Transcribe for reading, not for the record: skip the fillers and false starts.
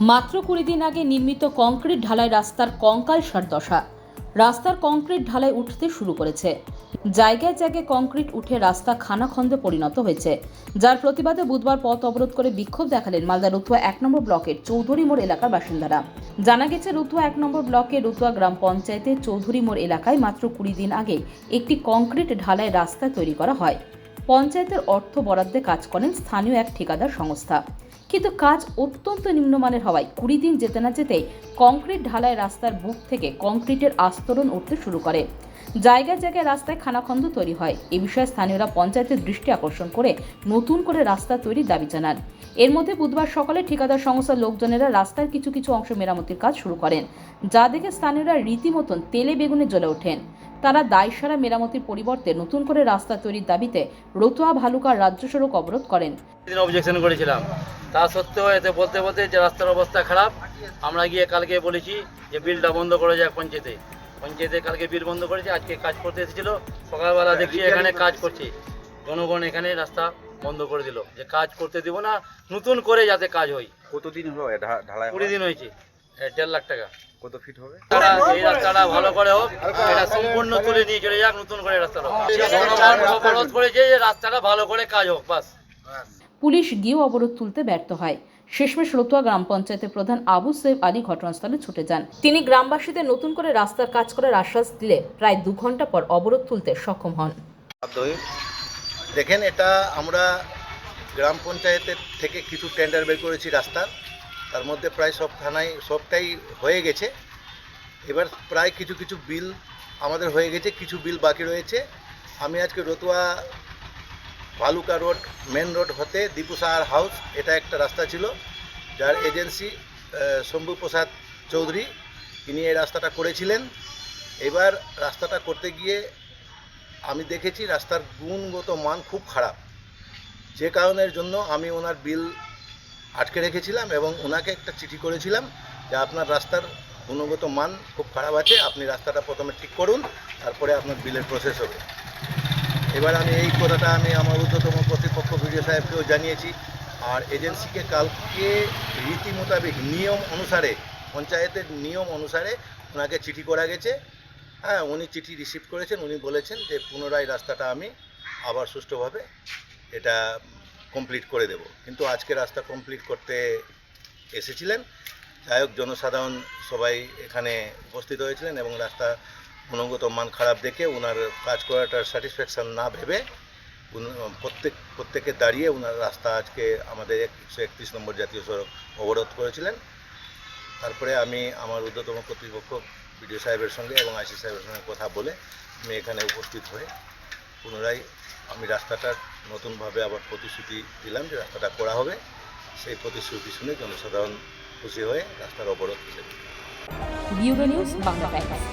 মাত্র 20 দিন আগে নির্মিত কংক্রিট ঢালাই রাস্তার কঙ্কালসার দশা। রাস্তার কংক্রিট ঢালাই উঠতে শুরু করেছে। জায়গায় জায়গায় কংক্রিট উঠে রাস্তা খানাখন্দে পরিণত হয়েছে, যার প্রতিবাদে বুধবার পথ অবরোধ করে বিক্ষোভ দেখালেন মালদা রতুয়া 1 নম্বর ব্লকের চৌধুরী মোড় এলাকার বাসিন্দারা। জানা গেছে, রতুয়া 1 নম্বর ব্লকের রতুয়া গ্রাম পঞ্চায়েতের চৌধুরী মোড় এলাকায় মাত্র 20 দিন আগে একটি কংক্রিট ঢালাই রাস্তা তৈরি করা হয়। পঞ্চায়েতের অর্থ বরাদ্দে কাজ করেন স্থানীয় এক ঠিকাদার সংস্থা, কিন্তু কাজ অত্যন্ত নিম্নমানের হওয়ায় 20 দিন যেতে না যেতেই কংক্রিট ঢালাই রাস্তার বুক থেকে কংক্রিটের আস্তরণ উঠতে শুরু করে। জায়গায় জায়গায় রাস্তায় খানাখন্দ তৈরি হয়। এ বিষয়ে স্থানীয়রা পঞ্চায়েতের দৃষ্টি আকর্ষণ করে নতুন করে রাস্তা তৈরির দাবি জানান। এর মধ্যে বুধবার সকালে ঠিকাদার সংস্থার লোকজনেরা রাস্তার কিছু কিছু অংশ মেরামতির কাজ শুরু করেন, যা দেখে স্থানীয়রা রীতিমতন তেলে বেগুনে জ্বলে ওঠেন। তারা দায়সারা মেরামতির পরিবর্তে নতুন করে রাস্তা তৈরির দাবিতে রতুয়া ভালুকা রাজ্য সড়ক অবরোধ করেন। অবজেকশন করেছিলাম, তা সত্ত্বেও এতে বলতে বলতে যে রাস্তার অবস্থা খারাপ, আমরা গিয়ে কালকে বলেছি যে বিলটা বন্ধ করে যাক পঞ্চায়েতে কালকে বিল বন্ধ করেছে। আজকে কাজ করতে এসেছিল, সকালবেলা দেখছি এখানে কাজ করছে, জনগণ এখানে রাস্তা বন্ধ করে দিল যে কাজ করতে দিব না, নতুন করে যাতে কাজ হয়। কতদিন হলো ঢালাই? 20 দিন হয়েছে। 1.5 লাখ টাকা। কত ফিট হবে? এই রাস্তাটা ভালো করে হোক, এটা সম্পূর্ণ তুলে নিয়ে চলে যাক, নতুন করে রাস্তা হোক। জনগণ অবরোধ করেছে যে রাস্তাটা ভালো করে কাজ হোক, বাস। পুলিশ গিয়েও অবরোধ তুলতে ব্যর্থ হয়। শেষমেশ রতুয়া গ্রাম পঞ্চায়েতের প্রধান আবু সৈয়দ আলী ঘটনাস্থলে ছুটে যান। তিনি গ্রামবাসীদের নতুন করে রাস্তার কাজ করার আশ্বাস দিলে প্রায় 2 ঘন্টা পর অবরোধ তুলতে সক্ষম হন। দেখেন, এটা আমরা গ্রাম পঞ্চায়েতের থেকে কিছু টেন্ডার বের করেছি রাস্তার, তার মধ্যে প্রায় সব থানায় সবটাই হয়ে গেছে। এবার প্রায় কিছু কিছু বিল আমাদের হয়ে গেছে, কিছু বিল বাকি রয়েছে। আমি আজকে Ratua Bhaluka road main road হতে দীপু সাহার হাউস, এটা একটা রাস্তা ছিল যার এজেন্সি শম্ভু প্রসাদ চৌধুরী, তিনি এই রাস্তাটা করেছিলেন। এবার রাস্তাটা করতে গিয়ে আমি দেখেছি রাস্তার গুণগত মান খুব খারাপ, যে কারণের জন্য আমি ওনার বিল আটকে রেখেছিলাম এবং ওনাকে একটা চিঠি করেছিলাম যে আপনার রাস্তার গুণগত মান খুব খারাপ আছে, আপনি রাস্তাটা প্রথমে ঠিক করুন, তারপরে আপনার বিলের প্রসেস হবে। এবার আমি এই কথাটা আমি আমার ঊর্ধ্বতম কর্তৃপক্ষ ভিডিও সাহেবকেও জানিয়েছি, আর এজেন্সিকে কালকে রীতি মোতাবেক নিয়ম অনুসারে, পঞ্চায়েতের নিয়ম অনুসারে ওনাকে চিঠি করা গেছে। হ্যাঁ, উনি চিঠি রিসিভ করেছেন, উনি বলেছেন যে পুনরায় রাস্তাটা আমি আবার সুষ্ঠুভাবে এটা কমপ্লিট করে দেব। কিন্তু আজকে রাস্তা কমপ্লিট করতে এসেছিলেন, যাই হোক জনসাধারণ সবাই এখানে উপস্থিত হয়েছিলেন এবং রাস্তা গুণগত মান খারাপ দেখে ওনার কাজ করাটার স্যাটিসফ্যাকশান না ভেবে প্রত্যেকে দাঁড়িয়ে ওনার রাস্তা আজকে আমাদের 131 নম্বর জাতীয় সড়ক অবরোধ করেছিলেন। তারপরে আমি আমার ঊর্ধ্বতম কর্তৃপক্ষ বিডিও সাহেবের সঙ্গে এবং আইসি সাহেবের সঙ্গে কথা বলে আমি এখানে উপস্থিত হয়ে পুনরায় আমি রাস্তাটার নতুনভাবে আবার প্রতিশ্রুতি দিলাম যে রাস্তাটা করা হবে। সেই প্রতিশ্রুতি শুনে জনসাধারণ খুশি হয়ে রাস্তার অবরোধ তুলে দিল। Bureau news Bangla Times.